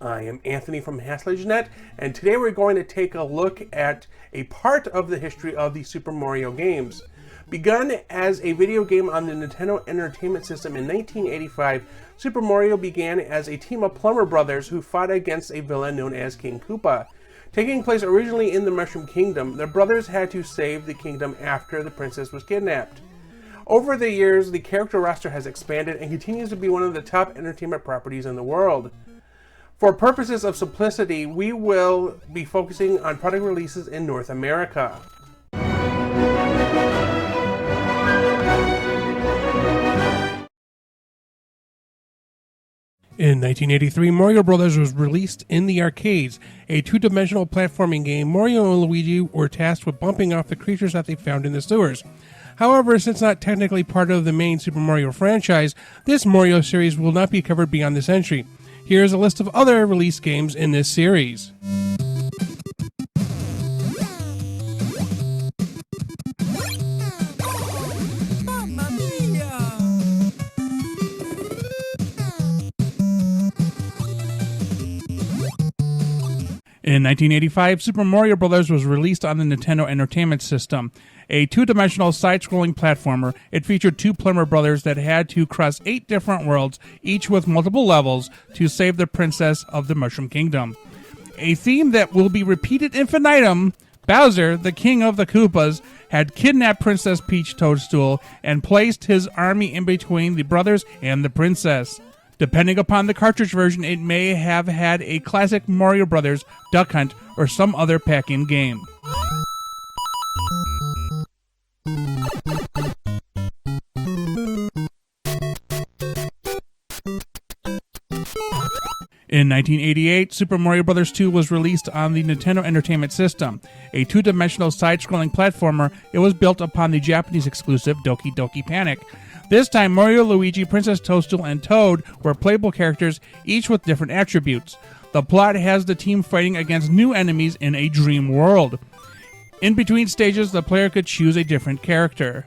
I am Anthony from HasLegendNet, and today we're going to take a look at a part of the history of the Super Mario games. Begun as a video game on the Nintendo Entertainment System in 1985, Super Mario began as a team of plumber brothers who fought against a villain known as King Koopa. Taking place originally in the Mushroom Kingdom, the brothers had to save the kingdom after the princess was kidnapped. Over the years, the character roster has expanded and continues to be one of the top entertainment properties in the world. For purposes of simplicity, we will be focusing on product releases in North America. In 1983, Mario Bros. Was released in the arcades. A two-dimensional platforming game, Mario and Luigi were tasked with bumping off the creatures that they found in the sewers. However, since not technically part of the main Super Mario franchise, this Mario series will not be covered beyond this entry. Here's a list of other release games in this series. In 1985, Super Mario Bros. Was released on the Nintendo Entertainment System. A two-dimensional side-scrolling platformer, it featured two plumber brothers that had to cross 8 different worlds, each with multiple levels, to save the princess of the Mushroom Kingdom. A theme that will be repeated infinitum, Bowser, the king of the Koopas, had kidnapped Princess Peach Toadstool and placed his army in between the brothers and the princess. Depending upon the cartridge version, it may have had a classic Mario Brothers, Duck Hunt, or some other pack-in game. In 1988, Super Mario Bros. 2 was released on the Nintendo Entertainment System. A two-dimensional side-scrolling platformer, it was built upon the Japanese exclusive Doki Doki Panic. This time, Mario, Luigi, Princess Toadstool, and Toad were playable characters, each with different attributes. The plot has the team fighting against new enemies in a dream world. In between stages, the player could choose a different character.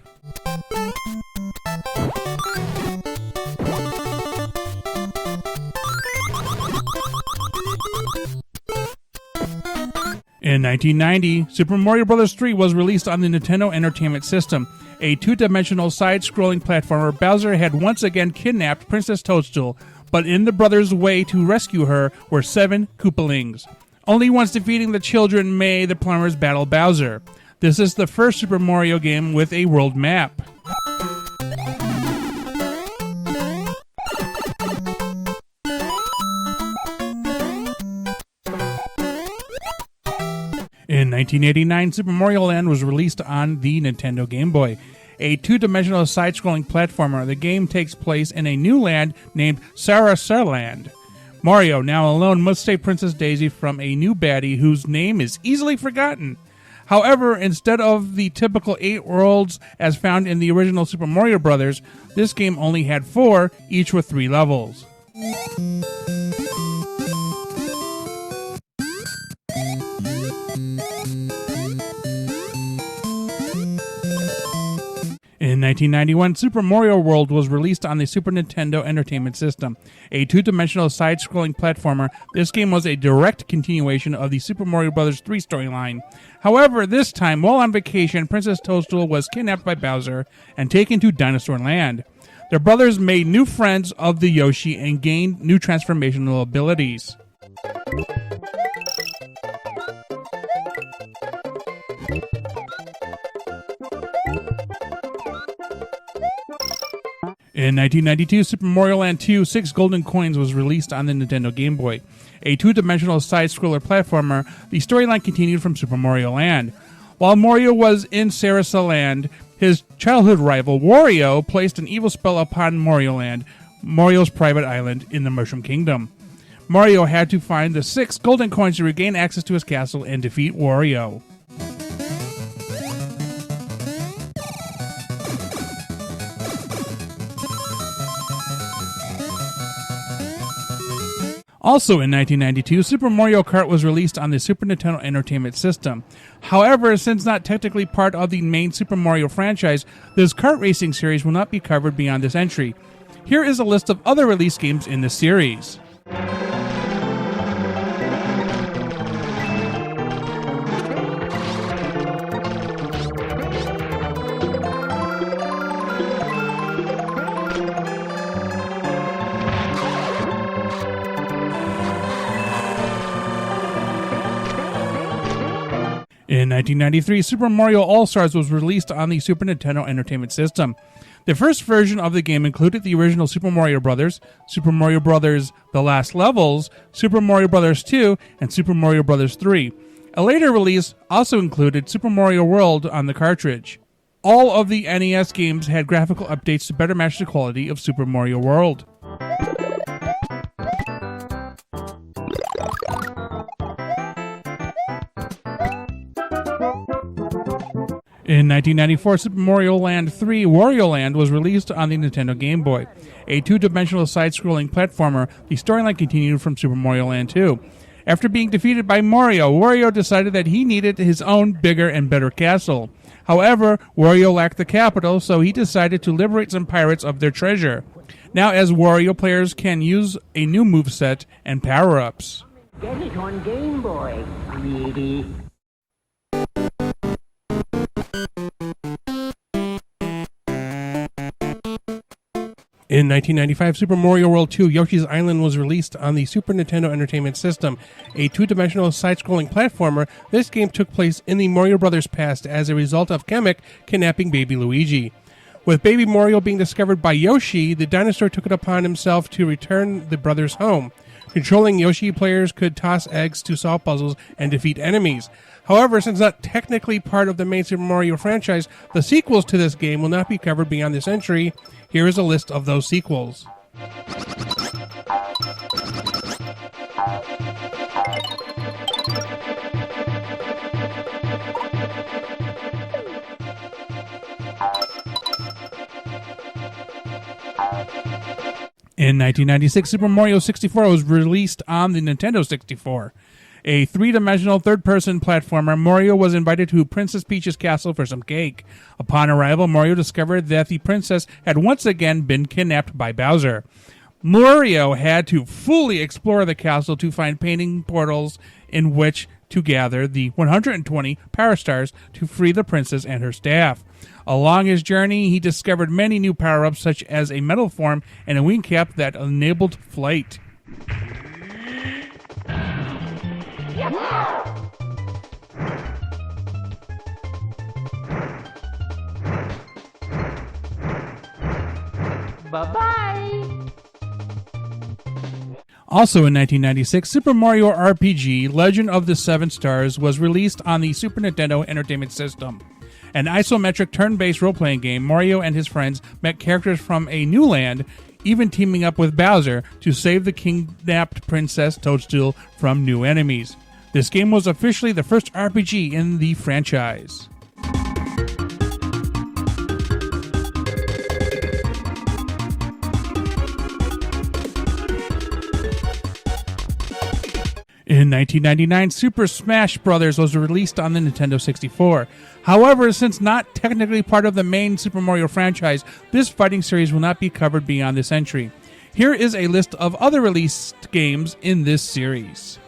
In 1990, Super Mario Bros. 3 was released on the Nintendo Entertainment System. A two-dimensional side-scrolling platformer, Bowser had once again kidnapped Princess Toadstool, but in the brothers' way to rescue her were 7 Koopalings. Only once defeating the children may the plumbers battle Bowser. This is the first Super Mario game with a world map. In 1989, Super Mario Land was released on the Nintendo Game Boy. A two-dimensional side-scrolling platformer, the game takes place in a new land named Sarasaland. Mario, now alone, must save Princess Daisy from a new baddie whose name is easily forgotten. However, instead of the typical 8 worlds as found in the original Super Mario Bros., this game only had 4, each with 3 levels. In 1991, Super Mario World was released on the Super Nintendo Entertainment System. A two-dimensional side-scrolling platformer, this game was a direct continuation of the Super Mario Bros. 3 storyline. However, this time, while on vacation, Princess Toadstool was kidnapped by Bowser and taken to Dinosaur Land. Their brothers made new friends of the Yoshi and gained new transformational abilities. In 1992, Super Mario Land 2 6 Golden Coins was released on the Nintendo Game Boy. A two-dimensional side-scroller platformer, the storyline continued from Super Mario Land. While Mario was in Sarasa Land, his childhood rival Wario placed an evil spell upon Mario Land, Mario's private island in the Mushroom Kingdom. Mario had to find the 6 Golden Coins to regain access to his castle and defeat Wario. Also in 1992, Super Mario Kart was released on the Super Nintendo Entertainment System. However, since not technically part of the main Super Mario franchise, this kart racing series will not be covered beyond this entry. Here is a list of other release games in the series. In 1993, Super Mario All-Stars was released on the Super Nintendo Entertainment System. The first version of the game included the original Super Mario Bros., Super Mario Bros. The Last Levels, Super Mario Bros. 2, and Super Mario Bros. 3. A later release also included Super Mario World on the cartridge. All of the NES games had graphical updates to better match the quality of Super Mario World. In 1994, Super Mario Land 3 Wario Land was released on the Nintendo Game Boy. A two-dimensional side-scrolling platformer, the storyline continued from Super Mario Land 2. After being defeated by Mario, Wario decided that he needed his own bigger and better castle. However, Wario lacked the capital, so he decided to liberate some pirates of their treasure. Now, as Wario, players can use a new moveset and power-ups. Get it on Game Boy, greedy. In 1995, Super Mario World 2 Yoshi's Island was released on the Super Nintendo Entertainment System. A two-dimensional side-scrolling platformer, this game took place in the Mario Brothers past as a result of Kamek kidnapping baby Luigi. With baby Mario being discovered by Yoshi, the dinosaur took it upon himself to return the brothers home. Controlling Yoshi, players could toss eggs to solve puzzles and defeat enemies. However, since not technically part of the main Super Mario franchise, the sequels to this game will not be covered beyond this entry. Here is a list of those sequels. In 1996, Super Mario 64 was released on the Nintendo 64. A three-dimensional third-person platformer, Mario was invited to Princess Peach's castle for some cake. Upon arrival, Mario discovered that the princess had once again been kidnapped by Bowser. Mario had to fully explore the castle to find painting portals in which to gather the 120 Power Stars to free the princess and her staff. Along his journey, he discovered many new power-ups such as a metal form and a wing cap that enabled flight. Bye-bye. Also in 1996, Super Mario RPG Legend of the Seven Stars was released on the Super Nintendo Entertainment System. An isometric turn-based role-playing game, Mario and his friends met characters from a new land, even teaming up with Bowser to save the kidnapped Princess Toadstool from new enemies. This game was officially the first RPG in the franchise. In 1999, Super Smash Bros. Was released on the Nintendo 64. However, since not technically part of the main Super Mario franchise, this fighting series will not be covered beyond this entry. Here is a list of other released games in this series.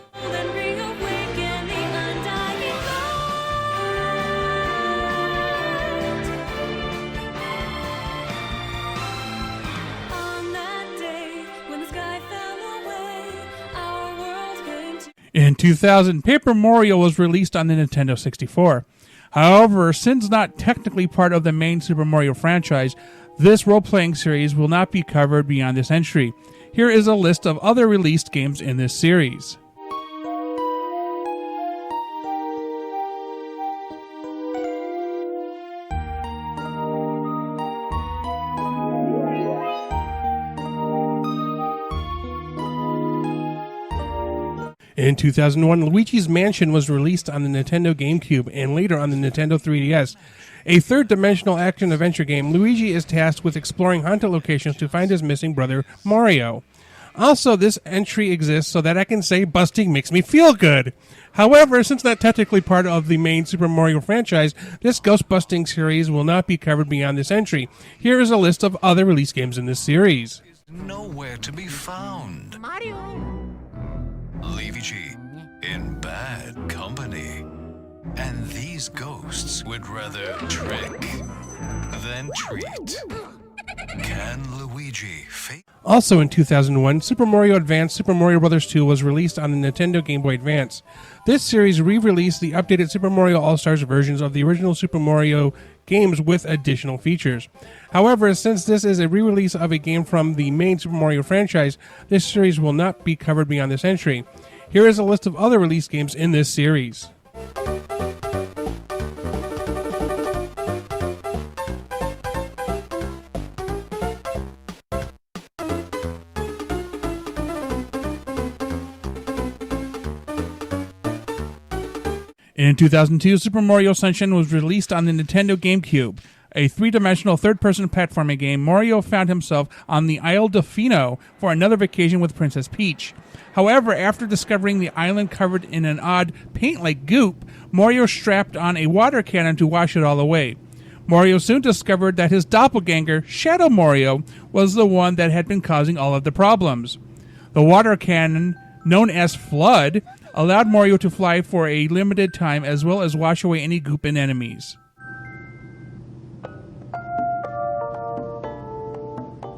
In 2000, Paper Mario was released on the Nintendo 64. However, since not technically part of the main Super Mario franchise, this role-playing series will not be covered beyond this entry. Here is a list of other released games in this series. In 2001, Luigi's Mansion was released on the Nintendo GameCube and later on the Nintendo 3DS. A third-dimensional action-adventure game, Luigi is tasked with exploring haunted locations to find his missing brother, Mario. Also, this entry exists so that I can say busting makes me feel good. However, since not technically part of the main Super Mario franchise, this ghost busting series will not be covered beyond this entry. Here is a list of other release games in this series. Nowhere to be found. Mario. Luigi in bad company. And these ghosts would rather trick than treat. Can Luigi Luigi Also in 2001, Super Mario Advance Super Mario Bros. 2 was released on the Nintendo Game Boy Advance. This series re-released the updated Super Mario All-Stars versions of the original Super Mario games with additional features. However, since this is a re-release of a game from the main Super Mario franchise, this series will not be covered beyond this entry. Here is a list of other released games in this series. In 2002, Super Mario Sunshine was released on the Nintendo GameCube. A three-dimensional third-person platforming game, Mario found himself on the Isle Delfino for another vacation with Princess Peach. However, after discovering the island covered in an odd paint-like goop, Mario strapped on a water cannon to wash it all away. Mario soon discovered that his doppelganger, Shadow Mario, was the one that had been causing all of the problems. The water cannon, known as Flood, allowed Mario to fly for a limited time as well as wash away any goop and enemies.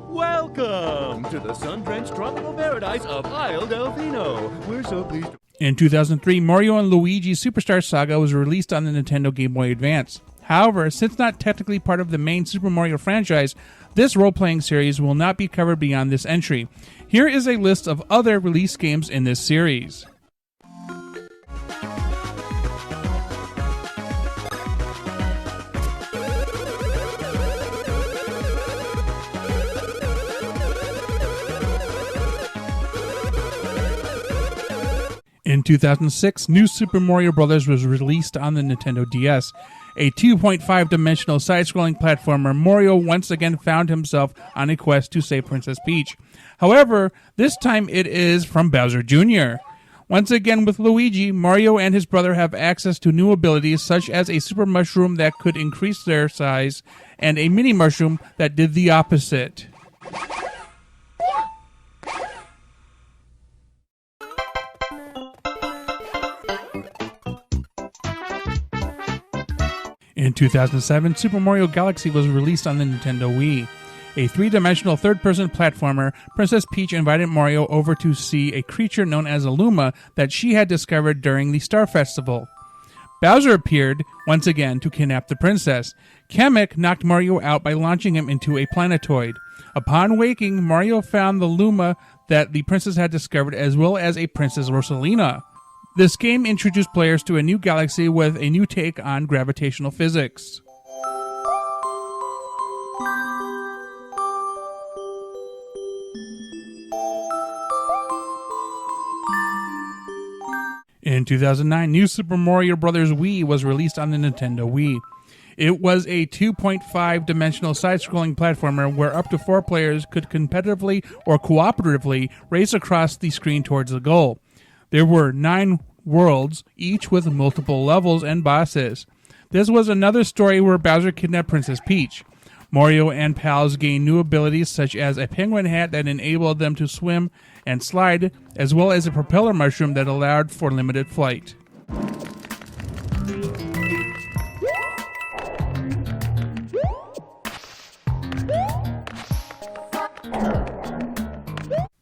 Welcome to the sun-drenched tropical paradise of Isle Delfino. We're so pleased to... In 2003, Mario and Luigi Superstar Saga was released on the Nintendo Game Boy Advance. However, since not technically part of the main Super Mario franchise, this role-playing series will not be covered beyond this entry. Here is a list of other released games in this series. In 2006, New Super Mario Bros. Was released on the Nintendo DS. A 2.5-dimensional side-scrolling platformer, Mario once again found himself on a quest to save Princess Peach. However, this time it is from Bowser Jr. Once again with Luigi, Mario and his brother have access to new abilities such as a super mushroom that could increase their size and a mini mushroom that did the opposite. In 2007, Super Mario Galaxy was released on the Nintendo Wii. A three-dimensional third-person platformer, Princess Peach invited Mario over to see a creature known as a Luma that she had discovered during the Star Festival. Bowser appeared, once again, to kidnap the princess. Kamek knocked Mario out by launching him into a planetoid. Upon waking, Mario found the Luma that the princess had discovered as well as a Princess Rosalina. This game introduced players to a new galaxy with a new take on gravitational physics. In 2009, New Super Mario Bros. Wii was released on the Nintendo Wii. It was a 2.5-dimensional side-scrolling platformer where up to 4 players could competitively or cooperatively race across the screen towards the goal. There were 9 worlds, each with multiple levels and bosses. This was another story where Bowser kidnapped Princess Peach. Mario and pals gained new abilities such as a penguin hat that enabled them to swim and slide, as well as a propeller mushroom that allowed for limited flight.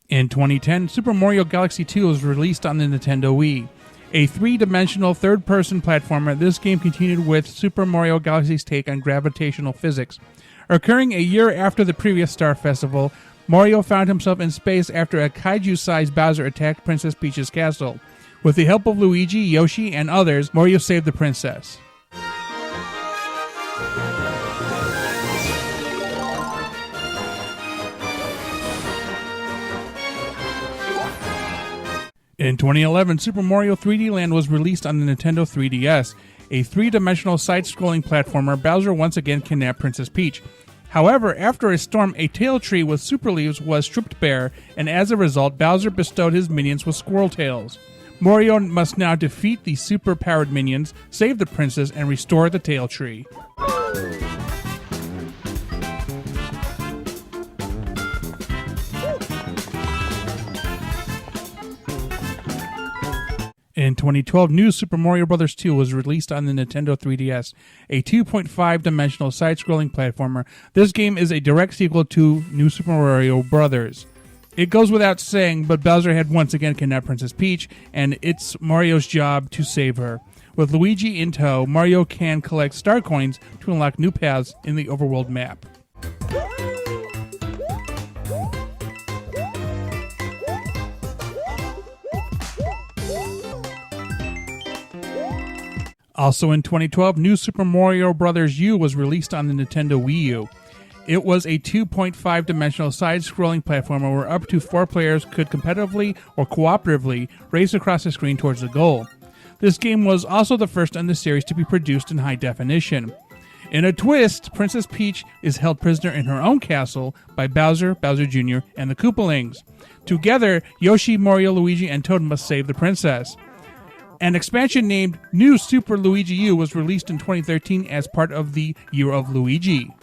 In 2010, Super Mario Galaxy 2 was released on the Nintendo Wii. A three-dimensional third-person platformer, this game continued with Super Mario Galaxy's take on gravitational physics. Occurring a year after the previous Star Festival, Mario found himself in space after a kaiju-sized Bowser attacked Princess Peach's castle. With the help of Luigi, Yoshi, and others, Mario saved the princess. In 2011, Super Mario 3D Land was released on the Nintendo 3DS. A three-dimensional side-scrolling platformer, Bowser once again kidnapped Princess Peach. However, after a storm, a tail tree with super leaves was stripped bare, and as a result, Bowser bestowed his minions with squirrel tails. Mario must now defeat the super-powered minions, save the princess, and restore the tail tree. In 2012, New Super Mario Bros. 2 was released on the Nintendo 3DS, a 2.5-dimensional side-scrolling platformer. This game is a direct sequel to New Super Mario Bros. It goes without saying, but Bowser had once again kidnapped Princess Peach, and it's Mario's job to save her. With Luigi in tow, Mario can collect star coins to unlock new paths in the overworld map. Also in 2012, New Super Mario Bros. U was released on the Nintendo Wii U. It was a 2.5-dimensional side-scrolling platformer where up to 4 players could competitively or cooperatively race across the screen towards the goal. This game was also the first in the series to be produced in high definition. In a twist, Princess Peach is held prisoner in her own castle by Bowser, Bowser Jr., and the Koopalings. Together, Yoshi, Mario, Luigi, and Toad must save the princess. An expansion named New Super Luigi U was released in 2013 as part of the Year of Luigi.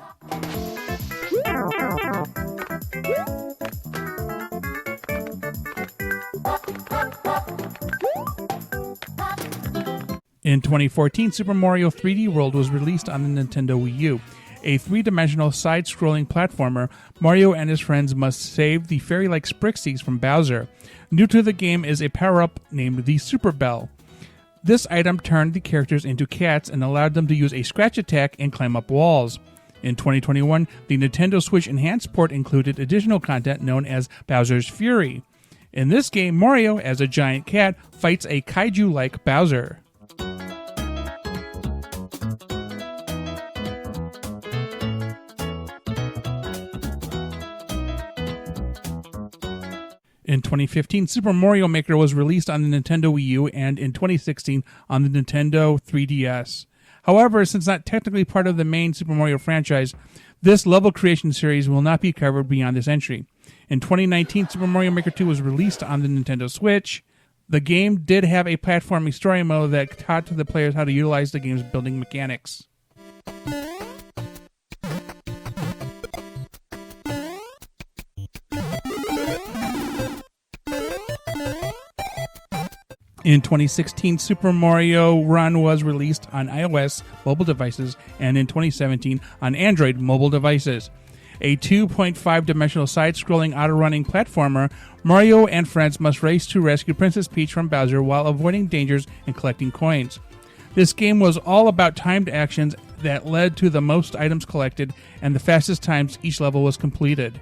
In 2014, Super Mario 3D World was released on the Nintendo Wii U. A 3-dimensional side-scrolling platformer, Mario and his friends must save the fairy-like Sprixies from Bowser. New to the game is a power-up named the Super Bell. This item turned the characters into cats and allowed them to use a scratch attack and climb up walls. In 2021, the Nintendo Switch Enhanced port included additional content known as Bowser's Fury. In this game, Mario, as a giant cat, fights a kaiju-like Bowser. In 2015, Super Mario Maker was released on the Nintendo Wii U and in 2016 on the Nintendo 3DS. However, since not technically part of the main Super Mario franchise, this level creation series will not be covered beyond this entry. In 2019, Super Mario Maker 2 was released on the Nintendo Switch. The game did have a platforming story mode that taught the players how to utilize the game's building mechanics. In 2016, Super Mario Run was released on iOS mobile devices and in 2017 on Android mobile devices. A 2.5-dimensional side-scrolling auto-running platformer, Mario and friends must race to rescue Princess Peach from Bowser while avoiding dangers and collecting coins. This game was all about timed actions that led to the most items collected and the fastest times each level was completed.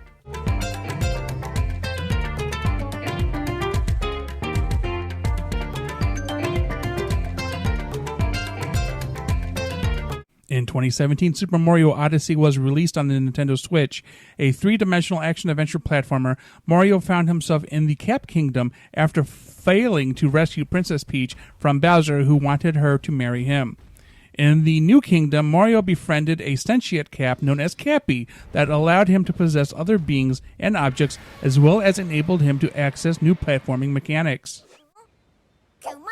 In 2017, Super Mario Odyssey was released on the Nintendo Switch. A 3-dimensional action-adventure platformer, Mario found himself in the Cap Kingdom after failing to rescue Princess Peach from Bowser, who wanted her to marry him. In the New Kingdom, Mario befriended a sentient cap known as Cappy that allowed him to possess other beings and objects, as well as enabled him to access new platforming mechanics. Come on!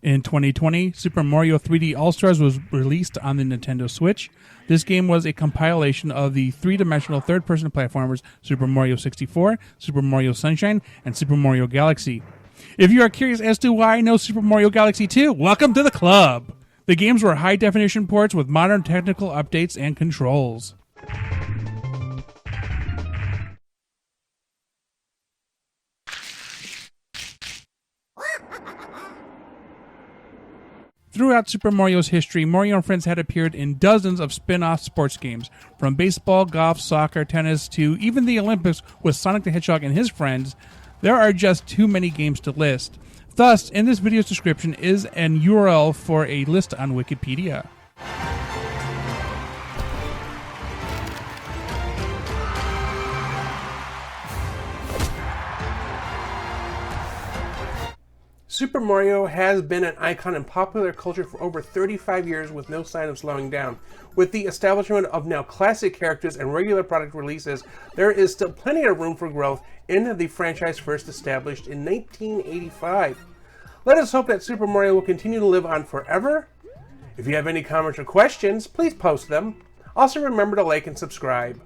In 2020, Super Mario 3D All-Stars was released on the Nintendo Switch. This game was a compilation of the 3-dimensional third-person platformers Super Mario 64, Super Mario Sunshine, and Super Mario Galaxy. If you are curious as to why I know Super Mario Galaxy 2, welcome to the club! The games were high-definition ports with modern technical updates and controls. Throughout Super Mario's history, Mario and friends had appeared in dozens of spin-off sports games, from baseball, golf, soccer, tennis, to even the Olympics with Sonic the Hedgehog and his friends. There are just too many games to list. Thus, in this video's description is an URL for a list on Wikipedia. Super Mario has been an icon in popular culture for over 35 years with no sign of slowing down. With the establishment of now classic characters and regular product releases, there is still plenty of room for growth in the franchise first established in 1985. Let us hope that Super Mario will continue to live on forever. If you have any comments or questions, please post them. Also remember to like and subscribe.